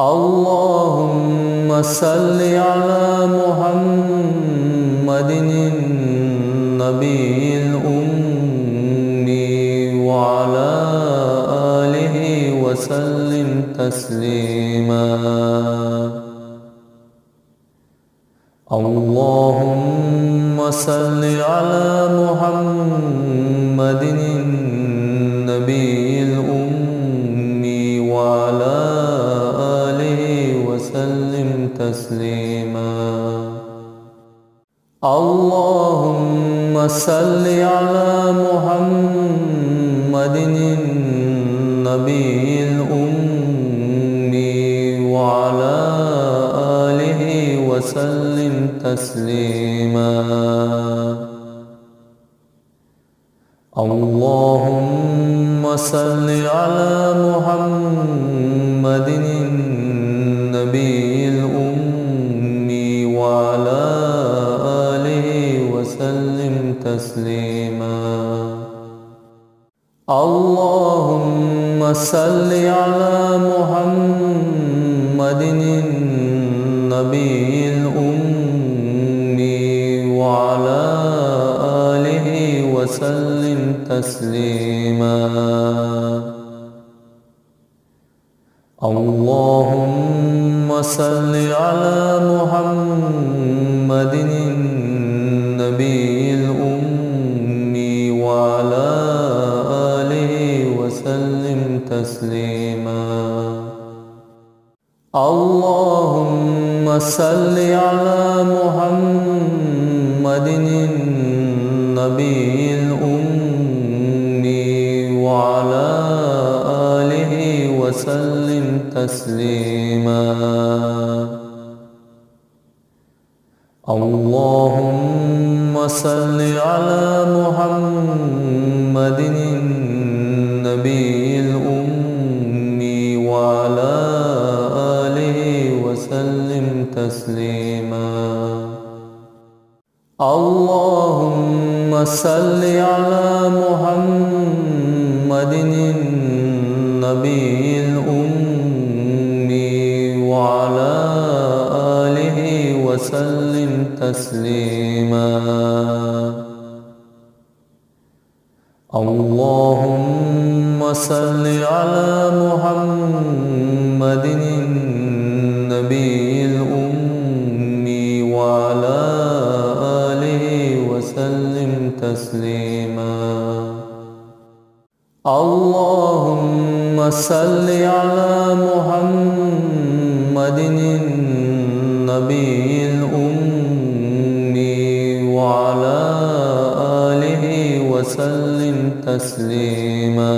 اللهم صل على محمد النبي الأمي وعلى آله وسلم تسليما. اللهم صل على محمد النبي الأمي وعلى آله وسلم تسليما. اللهم صل على محمد النبي الأمي وعلى آله وسلم تسليما. اللهم صل على محمد النبي الأمي وعلى آله وسلم تسليما. اللهم صل على محمد النبي الأمي وعلى آله وسلم تسليما. اللهم صل على محمد النبي الأمي وعلى آله وسلم تسليما. اللهم صل على محمد النبي الأمي وعلى آله وسلم تسليما. اللهم صل على محمد النبي الأمي وعلى آله وسلم تسليما. اللهم صل على محمد النبي الأمي وعلى آله وسلم تسليما. اللهم صل على محمد النبي الأمي وعلى آله وسلم تسليما. اللهم صل على محمد النبي الأمي وعلى آله وسلم تسليما.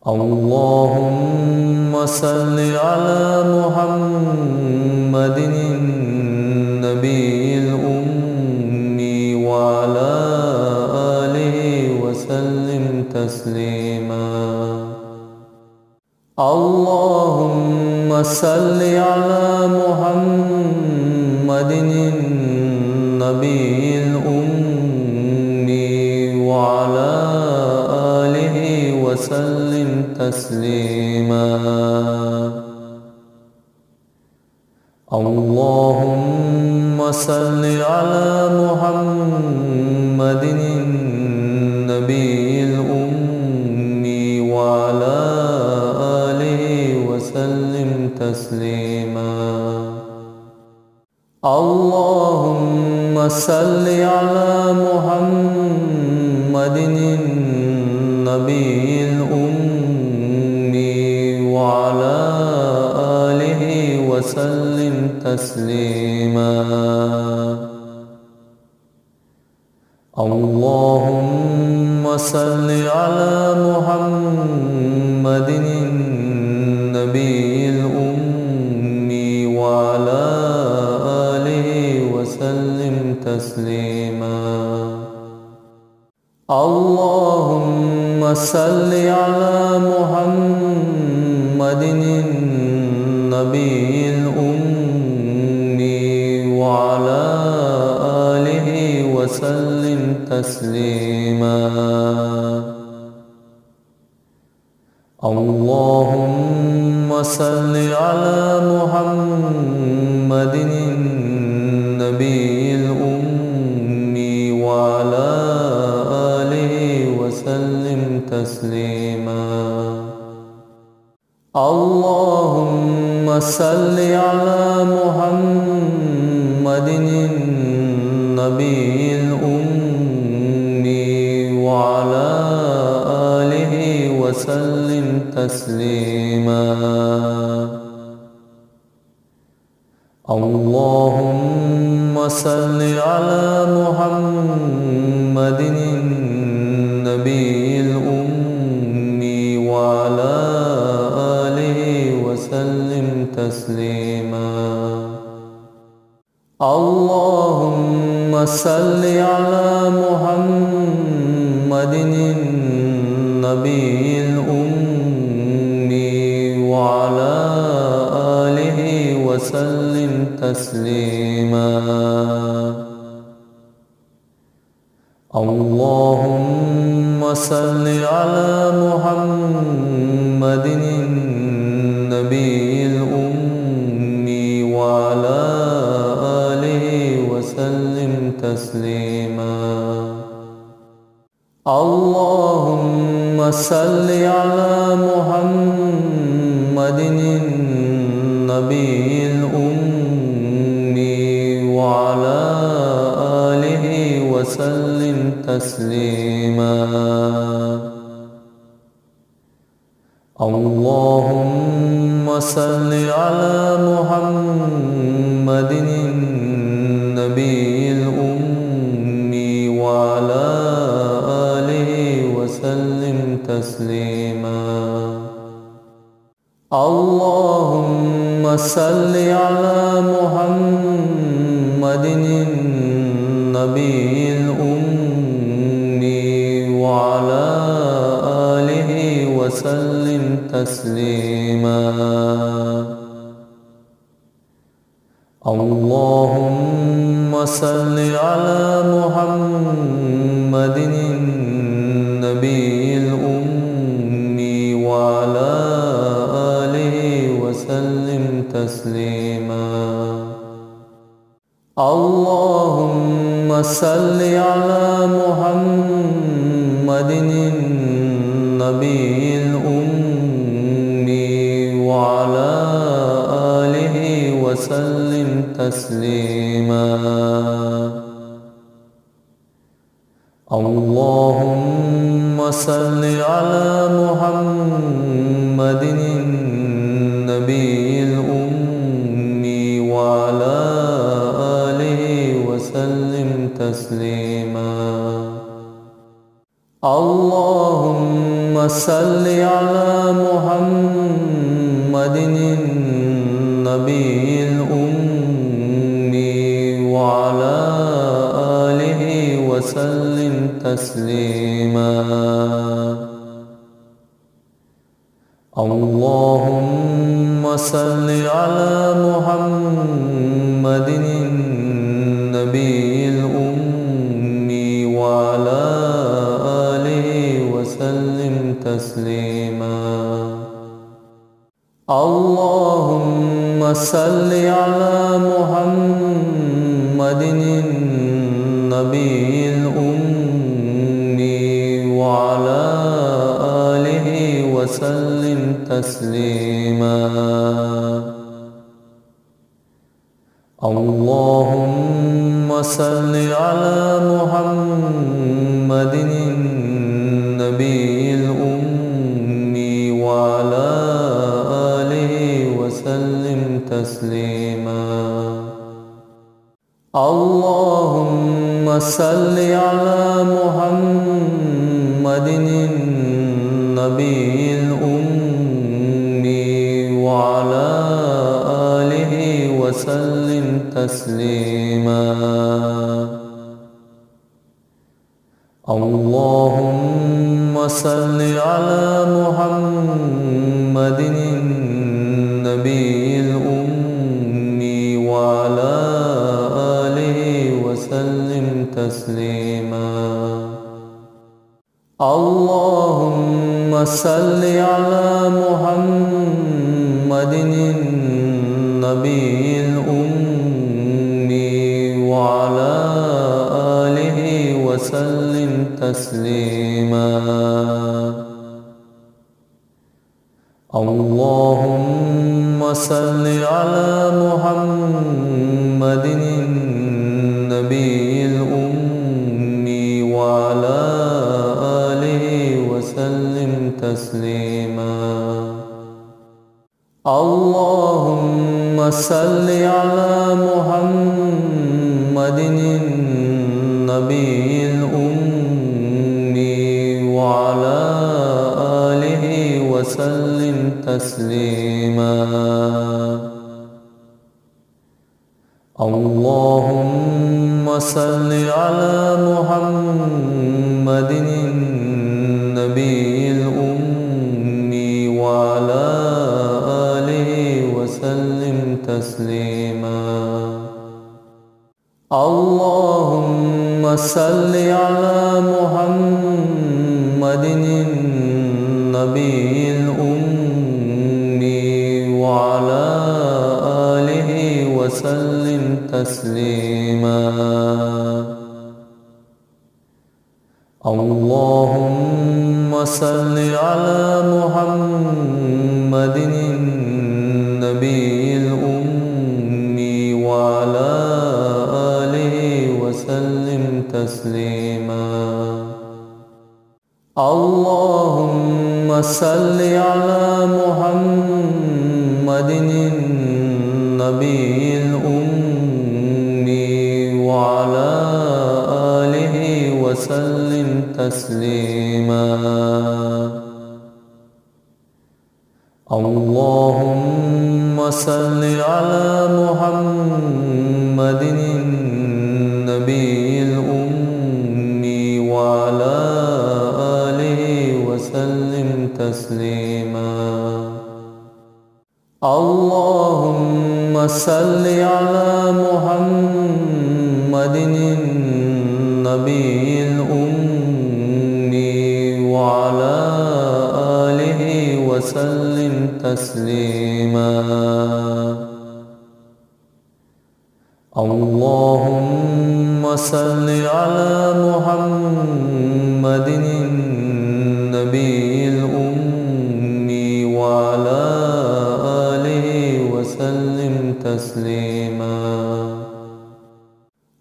اللهم صل على محمد النبي الأمي وعلى آله وسلم تسليما. اللهم صل على محمد النبي الأمي وعلى آله وسلم تسليما. اللهم صل على محمد النبي الأمي وعلى آله وسلم تسليما. اللهم صل على محمد النبي الأمي وعلى آله وسلم تسليما. اللهم صل على محمد النبي الأمي وعلى آله وسلم تسليما. اللهم صل على محمد النبي الأمي وعلى آله وسلم تسليما. اللهم صل على محمد النبي الأمي وعلى آله وسلم تسليما. اللهم صل على محمد النبي الأمي وعلى آله وسلم تسليما. اللهم صل على محمد النبي الأمي وعلى آله وسلم تسليما. اللهم صل على محمد النبي الأمي وعلى آله وسلم تسليما. اللهم صل على محمد النبي الأمي وعلى آله وسلم تسليما. اللهم صل على محمد النبي الأمي وعلى آله وسلم تسليما. اللهم صل على محمد النبي الأمي وعلى آله وسلم تسليما. اللهم صل على محمد النبي الأمي وعلى آله وسلم تسليما. اللهم صل على محمد النبي الأمي وعلى آله وسلم تسليما. اللهم صل على محمد النبي الأمي وعلى آله وسلم تسليما. اللهم صل على محمد النبي الأمي وعلى آله وسلم تسليما. اللهم صل على محمد النبي الأمي وعلى آله وسلم تسليما. اللهم صل على محمد النبي الأمي وعلى آله وسلم تسليما. اللهم صل على محمد النبي الأمي وعلى آله وسلم تسليما. اللهم صل على محمد النبي الأمي وعلى آله وسلم تسليما. اللهم صل على محمد النبي الأمي وعلى آله وسلم تسليما. اللهم صل على محمد النبي الأمي وعلى آله وسلم تسليما. اللهم صل على محمد اللهم صل على محمد النبي الأمي وعلى آله وسلم تسليما. اللهم صل على محمد النبي الأمي وعلى آله وسلم تسليما. اللهم صل على محمد النبي الأمي وعلى آله وسلم تسليما. اللهم صل على محمد النبي الأمي وعلى آله وسلم تسليما. اللهم صل على محمد النبي الأمي وعلى آله وسلم تسليما. اللهم صل على محمد النبي الأمي وعلى آله وسلم تسليما. اللهم صل على محمد النبي الأمي وعلى آله وسلم تسليما. اللهم صل على محمد النبي الأمي وعلى آله وسلم تسليما. اللهم صل على محمد النبي الأمي وعلى آله وسلم تسليما.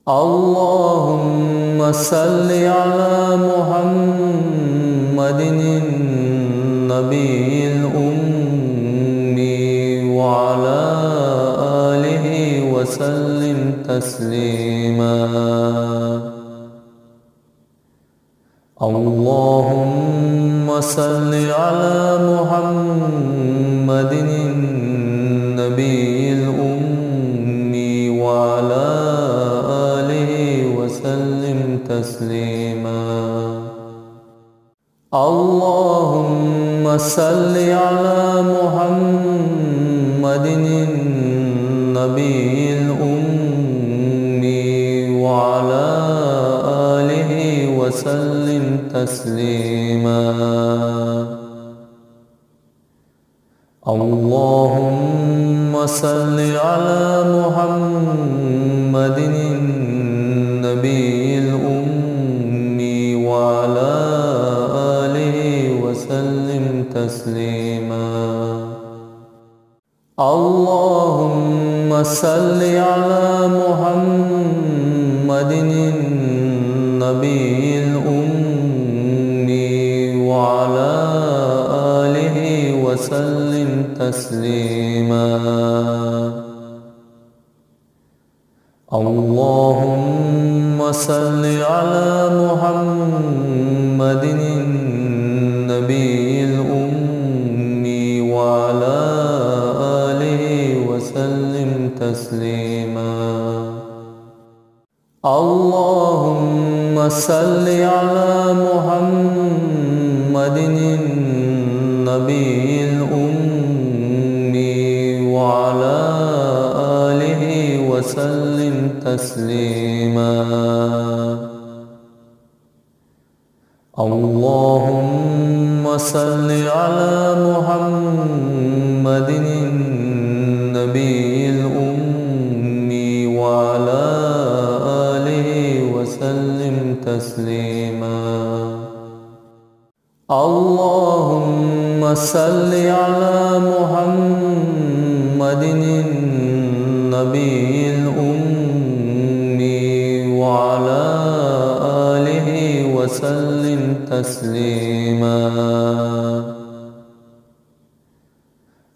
اللهم صل على محمد النبي الأمي وعلى آله وسلم تسليما. اللهم صل على محمد النبي الأمي وعلى آله وسلم تسليما. اللهم صل على محمد النبي الأمي وعلى آله وسلم تسليما. اللهم صل على محمد النبي الأمي وعلى آله وسلم تسليما. اللهم صل على محمد النبي الأمي وعلى آله وسلم تسليما. اللهم صل على محمد النبي الأمي وعلى آله وسلم تسليما. اللهم صل على محمد النبي الأمي وعلى آله وسلم تسليما. اللهم صل على محمد النبي الأمي وعلى آله وسلم تسليما. اللهم صل على محمد النبي الأمي وعلى آله وسلم تسليما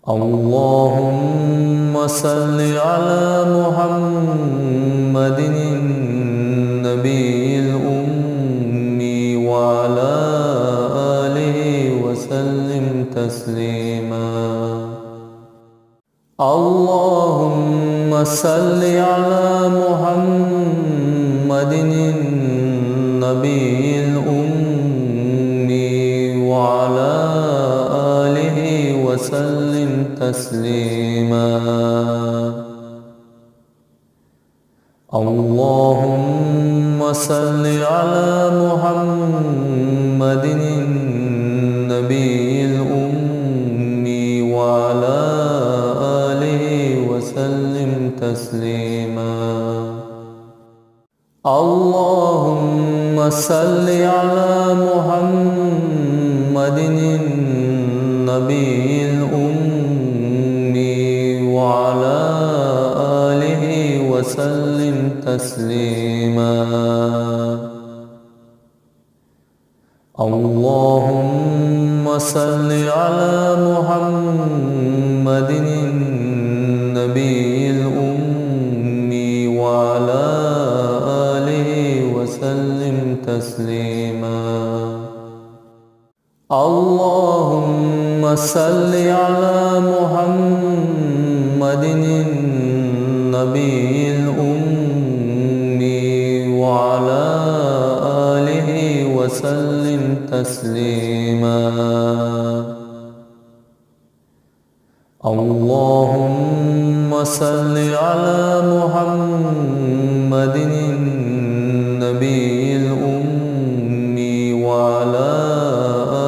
اللهم صل على محمد النبي الأمي وعلى آله وسلم تسليما اللهم صل على محمد النبي الأمي وعلى آله وسلم تسليما اللهم صل على محمد النبي الأمي وعلى آله وسلم تسليما اللهم صل على محمد النبي الأمي وعلى آله وسلم تسليما اللهم صل على محمد النبي الأمي وعلى آله وسلم تسليما اللهم صل على محمد النبي الأمي وعلى آله وسلم تسليما اللهم صل على محمد النبي الأمي وعلى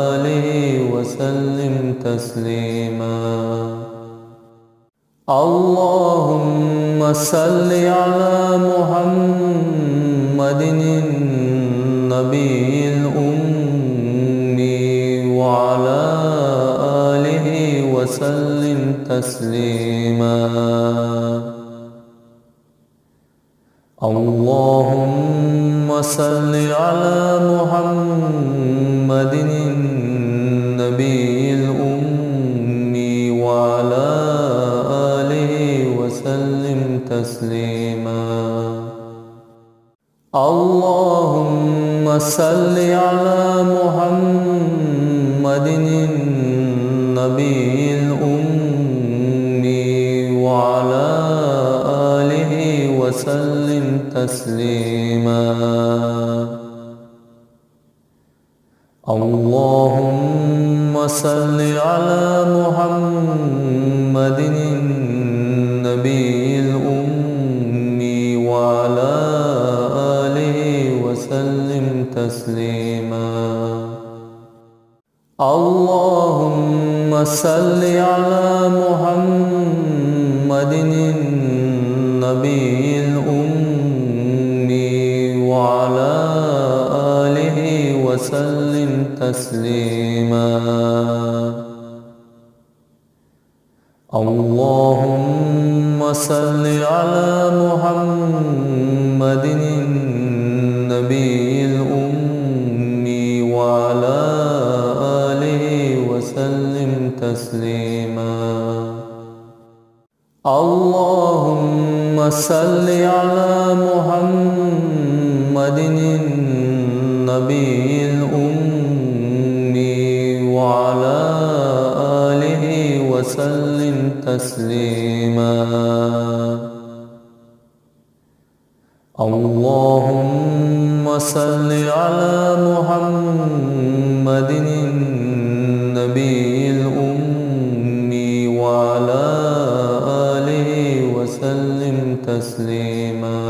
آله وسلم تسليما اللهم صل على محمد النبي الأمي وعلى آله وسلم تسليما اللهم صل على محمد النبي الأمي وعلى آله وسلم تسليما اللهم صل على محمد النبي الأمي وعلى آله وسلم تسليما اللهم صل على محمد النبي الأمي وعلى آله وسلم تسليما اللهم صل على محمد النبي الأمي وعلى آله وسلم تسليما اللهم صل على محمد النبي الأمي وعلى آله وسلم تسليما اللهم صل على محمد النبي الأمي وعلى آله وسلم تسليما اللهم صل على محمد النبي الأمي وعلى آله وسلم تسليما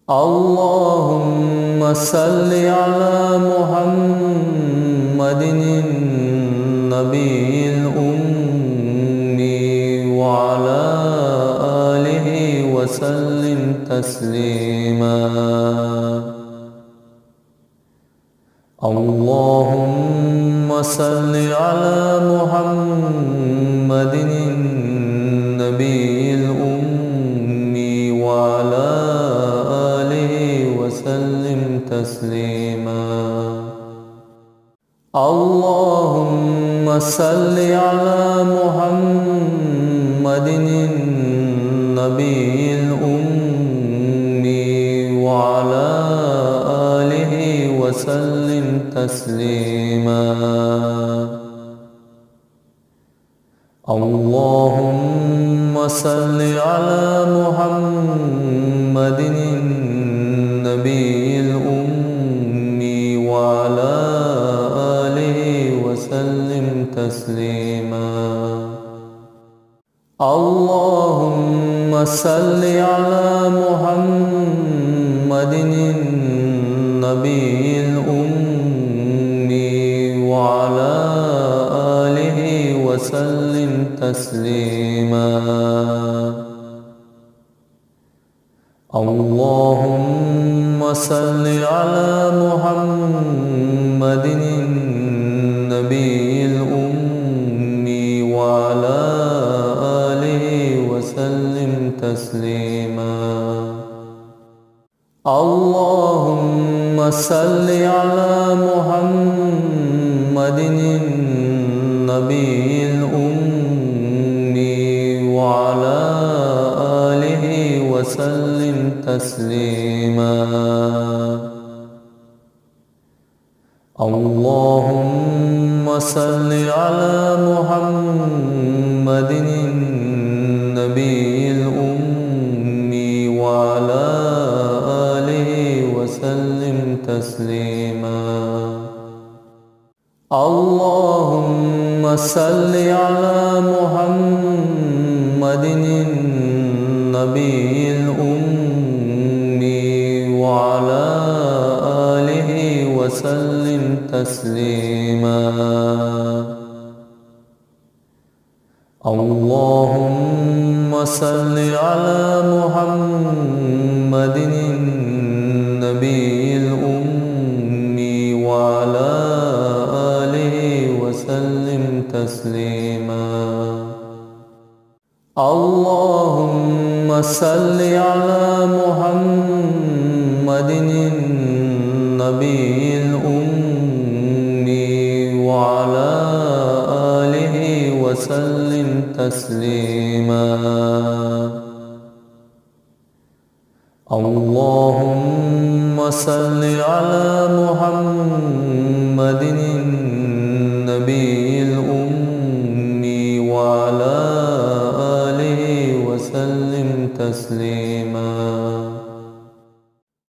اللهم صل على محمد النبي الأمي وعلى آله وسلم تسليما اللهم صل على محمد النبي الأمي وعلى آله وسلم تسليما. اللهم صل على محمد النبي الأمي وعلى آله وسلم تسليما. اللهم صل على محمد النبي الأمي وعلى آله وسلم تسليما. اللهم صل على محمد النبي الأمي وعلى آله وسلم تسليما. اللهم صل على محمد النبي الأمي وعلى آله وسلم تسليما. اللهم صل على محمد النبي الأمي وعلى آله وسلم تسليما. اللهم صل على محمد النبي الأمي وعلى آله وسلم تسليما. اللهم صل على محمد النبي الأمي وعلى آله وسلم تسليما. اللهم صل على محمد النبي الأمي وعلى آله وسلم تسليما. اللهم صل على محمد النبي الأمي وعلى آله وسلم تسليما. اللهم صل على محمد